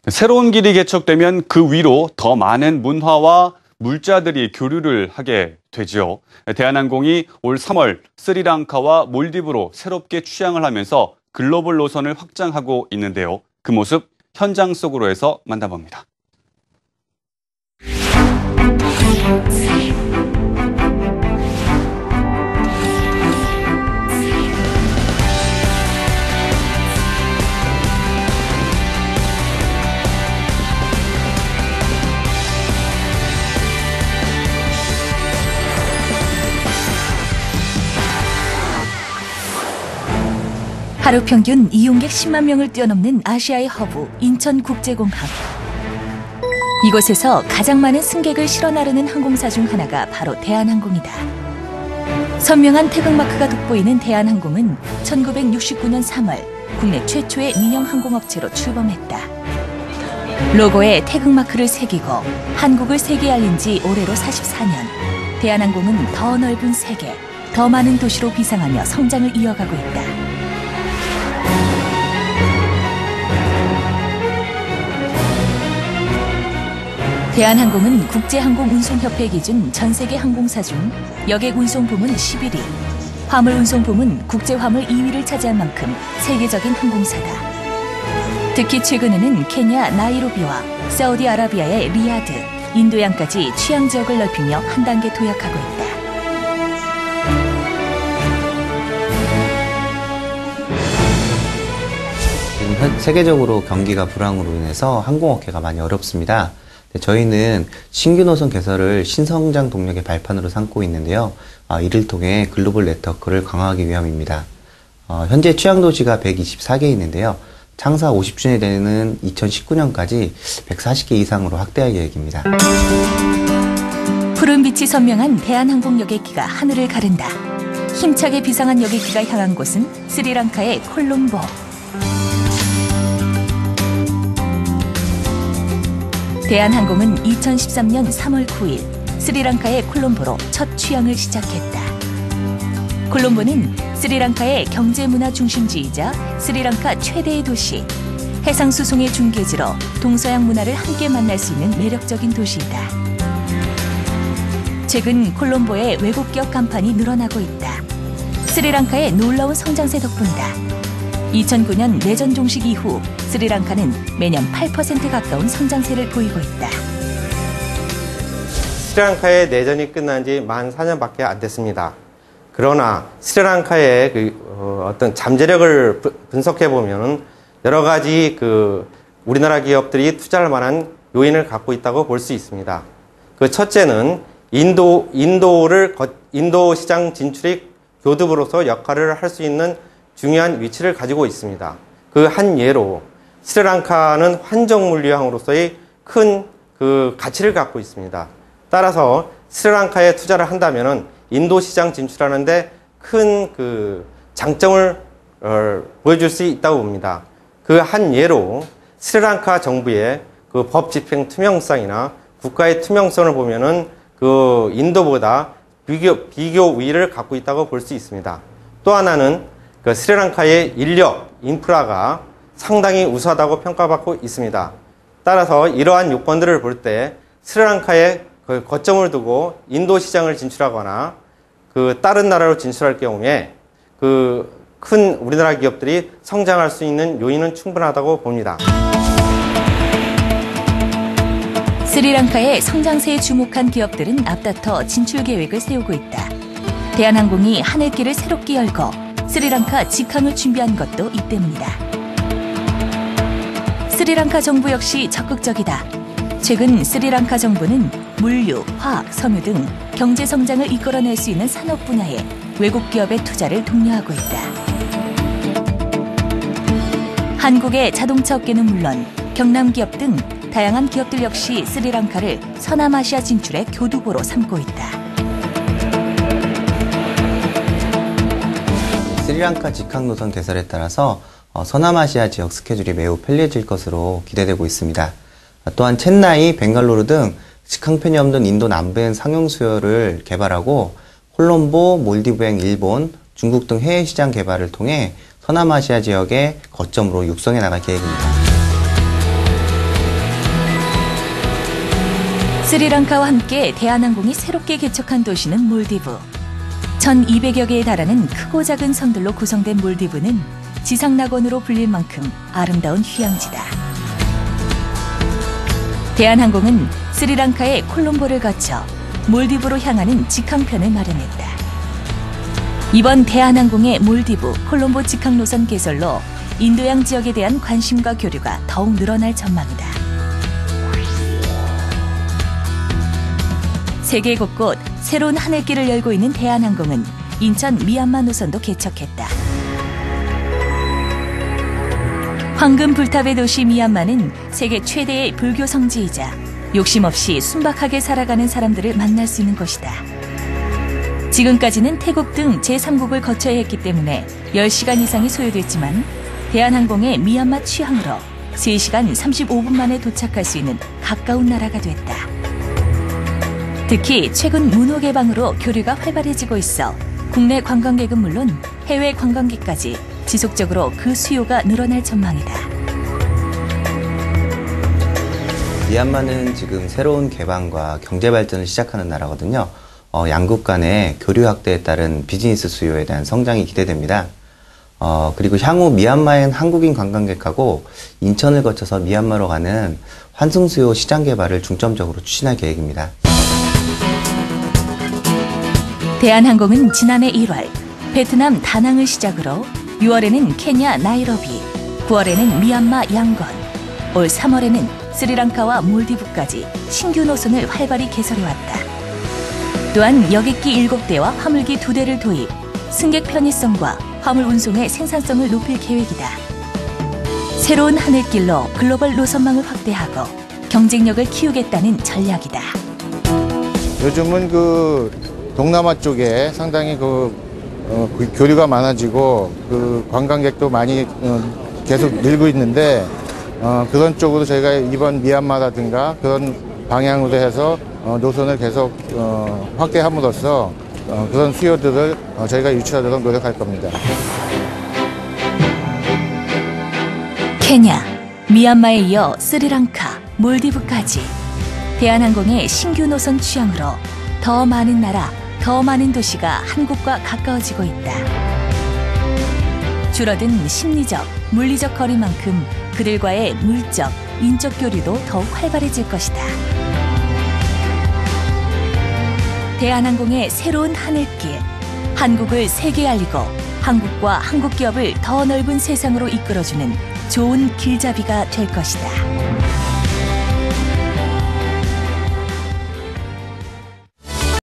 새로운 길이 개척되면 그 위로 더 많은 문화와 물자들이 교류를 하게 되죠. 대한항공이 올 3월 스리랑카와 몰디브로 새롭게 취항을 하면서 글로벌 노선을 확장하고 있는데요. 그 모습 현장 속으로 해서 만나봅니다. 하루 평균 이용객 10만 명을 뛰어넘는 아시아의 허브 인천국제공항. 이곳에서 가장 많은 승객을 실어 나르는 항공사 중 하나가 바로 대한항공이다. 선명한 태극마크가 돋보이는 대한항공은 1969년 3월 국내 최초의 민영 항공업체로 출범했다. 로고에 태극마크를 새기고 한국을 세계에 알린 지 올해로 44년. 대한항공은 더 넓은 세계, 더 많은 도시로 비상하며 성장을 이어가고 있다. 대한항공은 국제항공운송협회 기준 전 세계 항공사 중 여객 운송 부문 11위, 화물 운송 부문 국제화물 2위를 차지할 만큼 세계적인 항공사다. 특히 최근에는 케냐 나이로비와 사우디아라비아의 리야드, 인도양까지 취항 지역을 넓히며 한 단계 도약하고 있다. 지금 세계적으로 경기가 불황으로 인해서 항공업계가 많이 어렵습니다. 저희는 신규 노선 개설을 신성장 동력의 발판으로 삼고 있는데요. 이를 통해 글로벌 네트워크를 강화하기 위함입니다. 현재 취항 도시가 124개 있는데요. 창사 50주년이 되는 2019년까지 140개 이상으로 확대할 계획입니다. 푸른 빛이 선명한 대한항공 여객기가 하늘을 가른다. 힘차게 비상한 여객기가 향한 곳은 스리랑카의 콜롬보. 대한항공은 2013년 3월 9일 스리랑카의 콜롬보로 첫 취항을 시작했다. 콜롬보는 스리랑카의 경제문화 중심지이자 스리랑카 최대의 도시, 해상수송의 중계지로 동서양 문화를 함께 만날 수 있는 매력적인 도시이다. 최근 콜롬보의 외국 기업 간판이 늘어나고 있다. 스리랑카의 놀라운 성장세 덕분이다. 2009년 내전 종식 이후 스리랑카는 매년 8% 가까운 성장세를 보이고 있다. 스리랑카의 내전이 끝난 지 만 4년밖에 안 됐습니다. 그러나 스리랑카의 어떤 잠재력을 분석해 보면 여러 가지 우리나라 기업들이 투자할 만한 요인을 갖고 있다고 볼 수 있습니다. 그 첫째는 인도 시장 진출이 교두보로서 역할을 할 수 있는 중요한 위치를 가지고 있습니다. 그 한 예로 스리랑카는 환정물류항으로서의 큰 가치를 갖고 있습니다. 따라서 스리랑카에 투자를 한다면은 인도 시장 진출하는데 큰 장점을 보여줄 수 있다고 봅니다. 그 한 예로 스리랑카 정부의 법 집행 투명성이나 국가의 투명성을 보면은 인도보다 비교 우위를 갖고 있다고 볼 수 있습니다. 또 하나는 스리랑카의 인력, 인프라가 상당히 우수하다고 평가받고 있습니다. 따라서 이러한 요건들을 볼 때 스리랑카에 거점을 두고 인도 시장을 진출하거나 다른 나라로 진출할 경우에 큰 우리나라 기업들이 성장할 수 있는 요인은 충분하다고 봅니다. 스리랑카의 성장세에 주목한 기업들은 앞다퉈 진출 계획을 세우고 있다. 대한항공이 하늘길을 새롭게 열고 스리랑카 직항을 준비한 것도 이 때문이다. 스리랑카 정부 역시 적극적이다. 최근 스리랑카 정부는 물류, 화학, 섬유 등 경제 성장을 이끌어낼 수 있는 산업 분야에 외국 기업의 투자를 독려하고 있다. 한국의 자동차 업계는 물론 경남 기업 등 다양한 기업들 역시 스리랑카를 서남아시아 진출의 교두보로 삼고 있다. 스리랑카 직항 노선 개설에 따라서 서남아시아 지역 스케줄이 매우 편리해질 것으로 기대되고 있습니다. 또한 첸나이, 벵갈루루 등 직항 편이 없는 인도 남부행 상용 수요를 개발하고 콜롬보, 몰디브행 일본, 중국 등 해외 시장 개발을 통해 서남아시아 지역의 거점으로 육성해 나갈 계획입니다. 스리랑카와 함께 대한항공이 새롭게 개척한 도시는 몰디브. 1200여 개에 달하는 크고 작은 섬들로 구성된 몰디브는 지상낙원으로 불릴 만큼 아름다운 휴양지다. 대한항공은 스리랑카의 콜롬보를 거쳐 몰디브로 향하는 직항편을 마련했다. 이번 대한항공의 몰디브, 콜롬보 직항 노선 개설로 인도양 지역에 대한 관심과 교류가 더욱 늘어날 전망이다. 세계 곳곳 새로운 하늘길을 열고 있는 대한항공은 인천 미얀마 노선도 개척했다. 황금 불탑의 도시 미얀마는 세계 최대의 불교 성지이자 욕심 없이 순박하게 살아가는 사람들을 만날 수 있는 곳이다. 지금까지는 태국 등 제3국을 거쳐야 했기 때문에 10시간 이상이 소요됐지만 대한항공의 미얀마 취항으로 3시간 35분 만에 도착할 수 있는 가까운 나라가 됐다. 특히 최근 문호 개방으로 교류가 활발해지고 있어 국내 관광객은 물론 해외 관광객까지 지속적으로 그 수요가 늘어날 전망이다. 미얀마는 지금 새로운 개방과 경제 발전을 시작하는 나라거든요. 양국 간의 교류 확대에 따른 비즈니스 수요에 대한 성장이 기대됩니다. 그리고 향후 미얀마엔 한국인 관광객하고 인천을 거쳐서 미얀마로 가는 환승 수요 시장 개발을 중점적으로 추진할 계획입니다. 대한항공은 지난해 1월 베트남 다낭을 시작으로 6월에는 케냐 나이로비, 9월에는 미얀마 양건, 올 3월에는 스리랑카와 몰디브까지 신규 노선을 활발히 개설해왔다. 또한 여객기 7대와 화물기 2대를 도입, 승객 편의성과 화물 운송의 생산성을 높일 계획이다. 새로운 하늘길로 글로벌 노선망을 확대하고 경쟁력을 키우겠다는 전략이다. 요즘은 동남아 쪽에 상당히 교류가 많아지고 관광객도 많이 계속 늘고 있는데 그런 쪽으로 저희가 이번 미얀마라든가 그런 방향으로 해서 노선을 계속 확대함으로써 그런 수요들을 저희가 유치하도록 노력할 겁니다. 케냐, 미얀마에 이어 스리랑카, 몰디브까지 대한항공의 신규 노선 취향으로 더 많은 나라, 더 많은 도시가 한국과 가까워지고 있다. 줄어든 심리적, 물리적 거리만큼 그들과의 물적, 인적 교류도 더욱 활발해질 것이다. 대한항공의 새로운 하늘길, 한국을 세계에 알리고 한국과 한국 기업을 더 넓은 세상으로 이끌어주는 좋은 길잡이가 될 것이다.